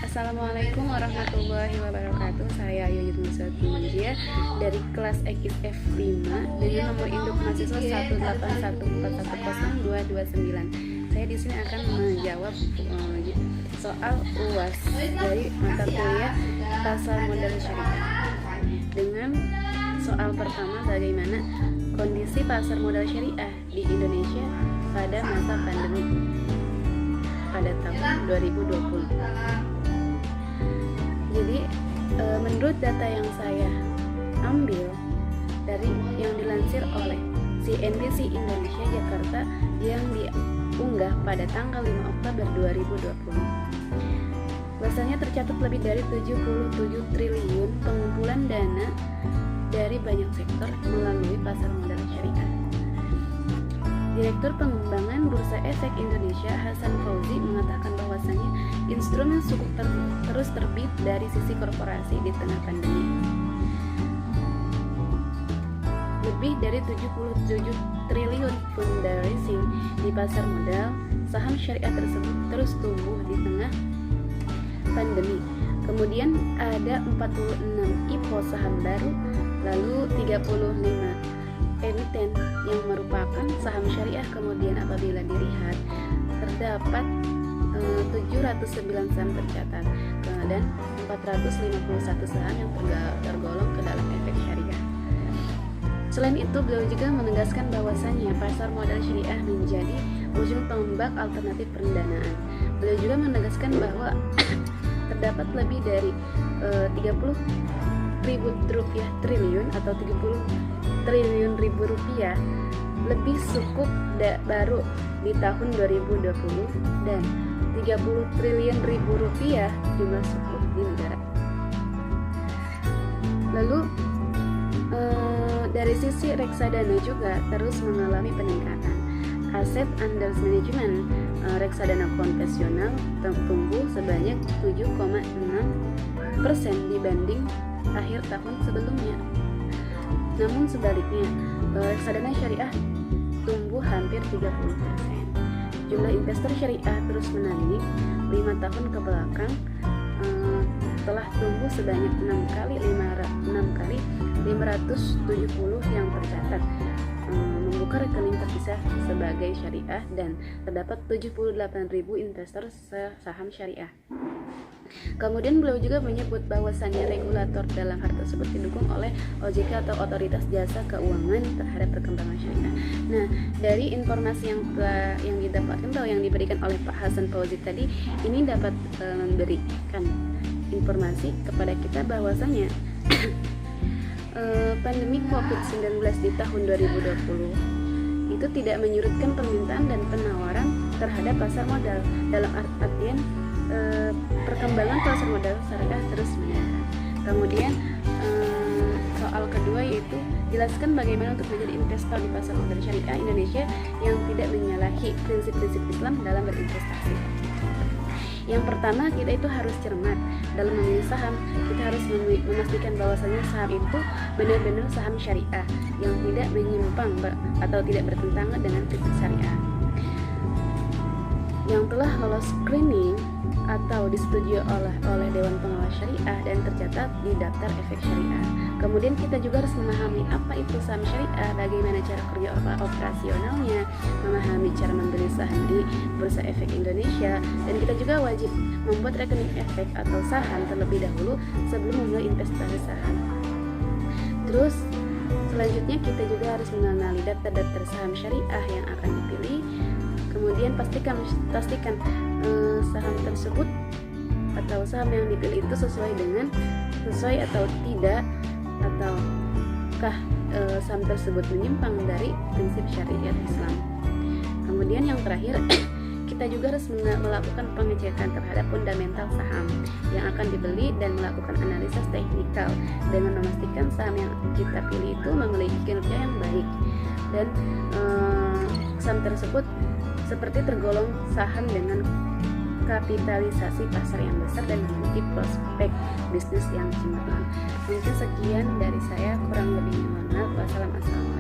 Assalamualaikum warahmatullahi wabarakatuh. Saya Yuyut Nusati Manjia dari kelas XF 5 dengan nomor induk mahasiswa 181410229. Saya di sini akan menjawab soal UAS dari mata kuliah Pasar Modal Syariah. Dengan soal pertama, bagaimana kondisi pasar modal syariah di Indonesia pada masa pandemi pada tahun 2020. Jadi menurut data yang saya ambil dari yang dilansir oleh CNBC Indonesia Jakarta yang diunggah pada tanggal 5 Oktober 2020, bahwasanya tercatat lebih dari 77 triliun pengumpulan dana dari banyak sektor melalui pasar modal syariah. Direktur Pengembangan Bursa Efek Indonesia Hasan Fauzi mengatakan bahwasanya instrumen sukuk terus terbit dari sisi korporasi di tengah pandemi. Lebih dari 77 triliun fundraising di pasar modal saham syariah tersebut terus tumbuh di tengah pandemi. Kemudian ada 46 IPO saham baru, lalu 35 emiten yang merupakan saham syariah. Kemudian apabila dilihat terdapat 709 saham tercatat dan 451 saham yang tergolong ke dalam efek syariah. Selain itu, beliau juga menegaskan bahwasannya pasar modal syariah menjadi ujung tombak alternatif pendanaan. Beliau juga menegaskan bahwa terdapat lebih dari 30.000 triliun atau 30 triliun ribu rupiah lebih sukuk baru di tahun 2020 dan 30 triliun ribu rupiah jumlah sukuk di negara. Lalu dari sisi reksadana juga terus mengalami peningkatan. Aset under management reksadana konvensional tumbuh sebanyak 7,6% dibanding akhir tahun sebelumnya. Namun sebaliknya, reksadana syariah tumbuh hampir 30%. Jumlah investor syariah terus menaik 5 tahun ke belakang, telah tumbuh sebanyak 6 kali 570 yang tercatat membuka rekening terpisah sebagai syariah, dan terdapat 78.000 investor saham syariah. Kemudian beliau juga menyebut bahwasannya regulator dalam hal tersebut didukung oleh OJK atau Otoritas Jasa Keuangan terhadap perkembangan syariah. Nah, dari informasi yang didapatkan atau yang diberikan oleh Pak Hasan Fauzi tadi, ini dapat memberikan informasi kepada kita bahwasanya pandemi COVID-19 di tahun 2020 itu tidak menyurutkan permintaan dan penawaran terhadap pasar modal. Dalam artian perkembangan pasar modal syariah terus meningkat. Kemudian soal kedua yaitu jelaskan bagaimana untuk menjadi investor di pasar modal syariah Indonesia yang tidak menyalahi prinsip-prinsip Islam dalam berinvestasi. Yang pertama, kita itu harus cermat dalam memilih saham. Kita harus memastikan bahwasanya saham itu benar-benar saham syariah yang tidak menyimpang atau tidak bertentangan dengan prinsip syariah, yang telah lolos screening atau disetujui oleh Dewan Pengawas Syariah dan tercatat di daftar efek syariah. Kemudian kita juga harus memahami apa itu saham syariah, bagaimana cara kerja operasionalnya, memahami cara membeli saham di Bursa Efek Indonesia, dan kita juga wajib membuat rekening efek atau saham terlebih dahulu sebelum memulai investasi saham. Terus selanjutnya kita juga harus mengenali daftar-daftar saham syariah yang akan dipilih. Kemudian pastikan saham tersebut atau saham yang dipilih itu sesuai atau tidak, ataukah saham tersebut menyimpang dari prinsip syariat Islam. Kemudian yang terakhir, kita juga harus melakukan pengecekan terhadap fundamental saham yang akan dibeli dan melakukan analisis teknikal dengan memastikan saham yang kita pilih itu memiliki kinerja yang baik dan saham tersebut seperti tergolong saham dengan kapitalisasi pasar yang besar dan memiliki prospek bisnis yang cemerlang. Mungkin sekian dari saya, kurang lebihnya mohon maaf. Wassalamualaikum.